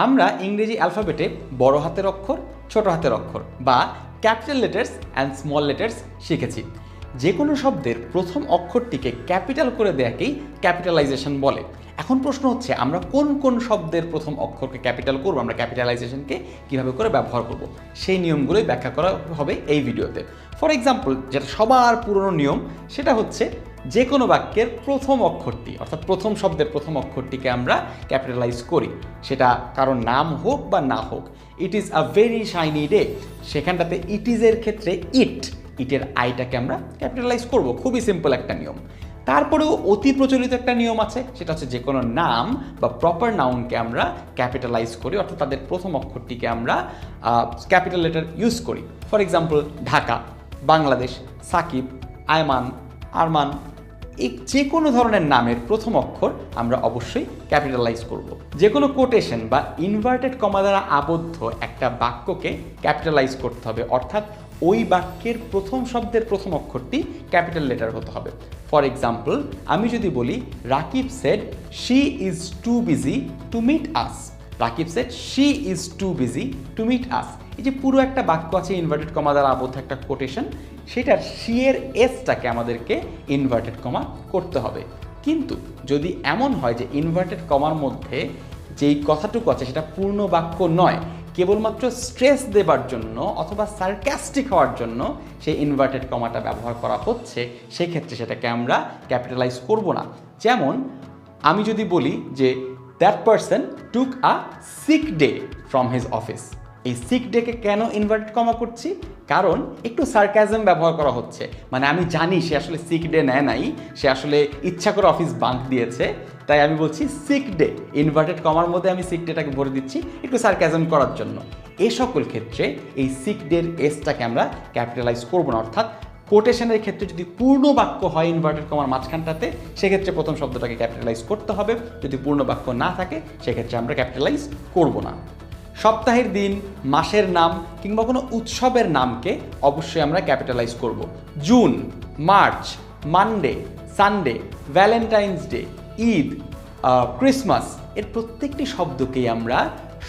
আমরা ইংরেজি অ্যালফাবেটে বড় হাতের অক্ষর, ছোট হাতের অক্ষর বা capital letters and small letters শিখেছি। যে কোনো শব্দের প্রথম অক্ষরটিকে ক্যাপিটাল করে দেয়াকেই ক্যাপিটালাইজেশন বলে। এখন প্রশ্ন হচ্ছে আমরা কোন কোন শব্দের প্রথম অক্ষরকে ক্যাপিটাল করব, আমরা ক্যাপিটালাইজেশনকে কীভাবে করে ব্যবহার করব, সেই নিয়মগুলোই ব্যাখ্যা করা হবে এই ভিডিওতে। ফর এক্সাম্পল, যেটা সবার পুরনো নিয়ম সেটা হচ্ছে যে কোনো বাক্যের প্রথম অক্ষরটি অর্থাৎ প্রথম শব্দের প্রথম অক্ষরটিকে আমরা ক্যাপিটালাইজ করি, সেটা কারোর নাম হোক বা না হোক। It is a very shiny day, সেখানটাতে ইট ইজের ক্ষেত্রে ইটের আইটাকে আমরা ক্যাপিটালাইজ করব। খুবই সিম্পল একটা নিয়ম। তারপরেও অতি প্রচলিত একটা নিয়ম আছে, সেটা হচ্ছে যে কোনো নাম বা প্রপার নাউনকে আমরা ক্যাপিটালাইজ করি, অর্থাৎ তাদের প্রথম অক্ষরটিকে আমরা ক্যাপিটাল লেটার ইউজ করি। ফর এক্সাম্পল, ঢাকা, বাংলাদেশ, সাকিব, আয়মান, আরমান, এই যে কোনো ধরনের নামের প্রথম অক্ষর আমরা অবশ্যই ক্যাপিটালাইজ করব। যে কোনো কোটেশন বা ইনভার্টেড কমা দ্বারা আবদ্ধ একটা বাক্যকে ক্যাপিটালাইজ করতে হবে, অর্থাৎ ওই বাক্যের প্রথম শব্দের প্রথম অক্ষরটি ক্যাপিটাল লেটার হতে হবে। ফর এক্সাম্পল, আমি যদি বলি Rakib said she is too busy to meet us. Rakib said she is too busy to meet us. এই যে পুরো একটা বাক্য আছে ইনভার্টেড কমা দ্বারা আবদ্ধ একটা কোটেশন, সেটার শি এর এসটাকে আমাদেরকে ইনভার্টেড কমা করতে হবে। কিন্তু যদি এমন হয় যে ইনভার্টেড কমার মধ্যে যেই কথাটুকু আছে সেটা পূর্ণ বাক্য নয়, কেবলমাত্র স্ট্রেস দেবার জন্য অথবা সার্কাস্টিক হওয়ার জন্য সেই ইনভার্টেড কমাটা ব্যবহার করা হচ্ছে, সেক্ষেত্রে সেটাকে আমরা ক্যাপিটালাইজ করব না। যেমন আমি যদি বলি যে that person took a sick day from his office. এই সিক ডেকে কেন ইনভার্টেড কমা করছি? কারণ একটু সার্কাজম ব্যবহার করা হচ্ছে, মানে আমি জানি সে আসলে সিক ডে নেয় নাই, সে আসলে ইচ্ছা করে অফিস বাঙ্ক দিয়েছে, তাই আমি বলছি সিক ডে, ইনভার্টেড কমার মধ্যে আমি সিক ডেটাকে ভরে দিচ্ছি একটু সার্কাজম করার জন্য। এই সকল ক্ষেত্রে এই সিক ডের এসটাকে আমরা ক্যাপিটালাইজ করব না, অর্থাৎ কোটেশনের ক্ষেত্রে যদি পূর্ণ বাক্য হয় ইনভার্টেড কমার মাঝখানটাতে, সেক্ষেত্রে প্রথম শব্দটাকে ক্যাপিটালাইজ করতে হবে। যদি পূর্ণ বাক্য না থাকে সেক্ষেত্রে আমরা ক্যাপিটালাইজ করব না। সপ্তাহের দিন, মাসের নাম কিংবা কোনো উৎসবের নামকে অবশ্যই আমরা ক্যাপিটালাইজ করব। June, March, Monday, Sunday, Valentine's day, Eid, Christmas, এর প্রত্যেকটি শব্দকেই আমরা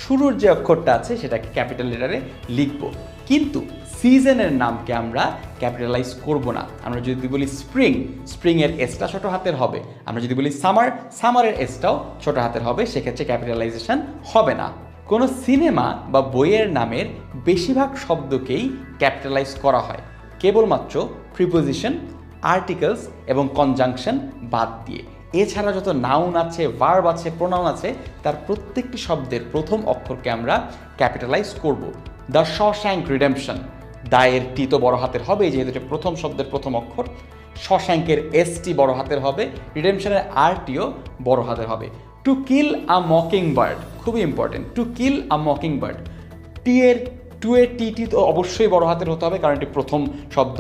শুরুর যে অক্ষরটা আছে সেটাকে ক্যাপিটাল লেটারে লিখব। কিন্তু সিজনের নামকে আমরা ক্যাপিটালাইজ করব না। আমরা যদি বলি স্প্রিং, স্প্রিংয়ের এসটা ছোট হাতের হবে। আমরা যদি বলি সামার, সামারের এসটাও ছোট হাতের হবে, সেক্ষেত্রে ক্যাপিটালাইজেশন হবে না। কোনো সিনেমা বা বইয়ের নামের বেশিরভাগ শব্দকেই ক্যাপিটালাইজ করা হয়, কেবলমাত্র প্রিপোজিশন, আর্টিকেলস এবং কনজাংশন বাদ দিয়ে। এছাড়া যত নাউন আছে, ভার্ব আছে, প্রোনাউন আছে, তার প্রত্যেকটি শব্দের প্রথম অক্ষরকে আমরা ক্যাপিটালাইজ করব। দ্য শশ্যাঙ্ক রিডেম্পশন, দায়ের টি তো বড় হাতের হবে যেহেতু এটা প্রথম শব্দের প্রথম অক্ষর। শশ্যাঙ্কের এসটি বড় হাতের হবে, রিডেম্পশনের আরটিও বড় হাতের হবে। To kill a mockingbird, খুবই important, to kill a mockingbird, to এর টি তো অবশ্যই বড় হাতের হতে হবে কারণ এটি প্রথম শব্দ।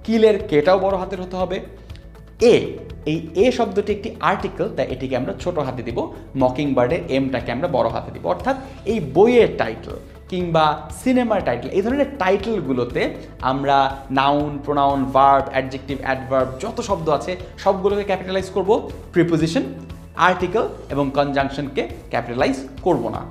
কিলের কেটাও বড় হাতের হতে হবে। এই এ শব্দটি একটি আর্টিকেল, তাই এটিকে আমরা ছোট হাতে দিব। মকিং বার্ডের এমটাকে আমরা বড় হাতে দিব। অর্থাৎ এই বইয়ের টাইটেল কিংবা সিনেমার টাইটেল, এই ধরনের টাইটেলগুলোতে আমরা noun, pronoun, verb, adjective, adverb যত শব্দ আছে সবগুলোকে ক্যাপিটালাইজ করব, প্রিপোজিশন, আর্টিকেল এবং কনজাংশনকে ক্যাপিটালাইজ করব না।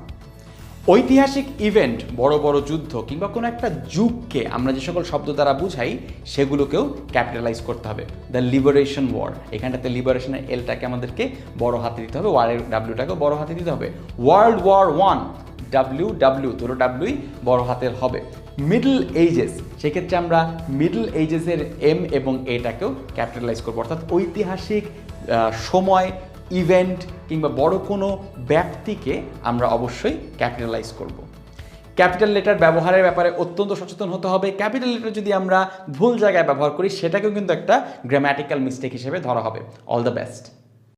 ঐতিহাসিক ইভেন্ট, বড় বড় যুদ্ধ কিংবা কোনো একটা যুগকে আমরা যে সকল শব্দ দ্বারা বুঝাই সেগুলোকেও ক্যাপিটালাইজ করতে হবে। দ্য লিবারেশন ওয়ার, এখানটাতে লিবারেশনের এলটাকে আমাদেরকে বড় হাতে দিতে হবে, ওয়ারের ডাব্লিউটাকেও বড় হাতে দিতে হবে। ওয়ার্ল্ড ওয়ার 1, ডাব্লিউ দুটো ডাব্লিউই বড় হাতের হবে। মিডল এইজেস, সেক্ষেত্রে আমরা মিডল এইজেসের এম এবং এটাকেও ক্যাপিটালাইজ করবো, অর্থাৎ ঐতিহাসিক সময়, ইভেন্ট কিংবা বড় কোনো ব্যক্তিকে আমরা অবশ্যই ক্যাপিটালাইজ করব। ক্যাপিটাল লেটার ব্যবহারের ব্যাপারে অত্যন্ত সচেতন হতে হবে। ক্যাপিটাল লেটার যদি আমরা ভুল জায়গায় ব্যবহার করি সেটাকেও কিন্তু একটা গ্রামাটিক্যাল মিস্টেক হিসেবে ধরা হবে। All the best.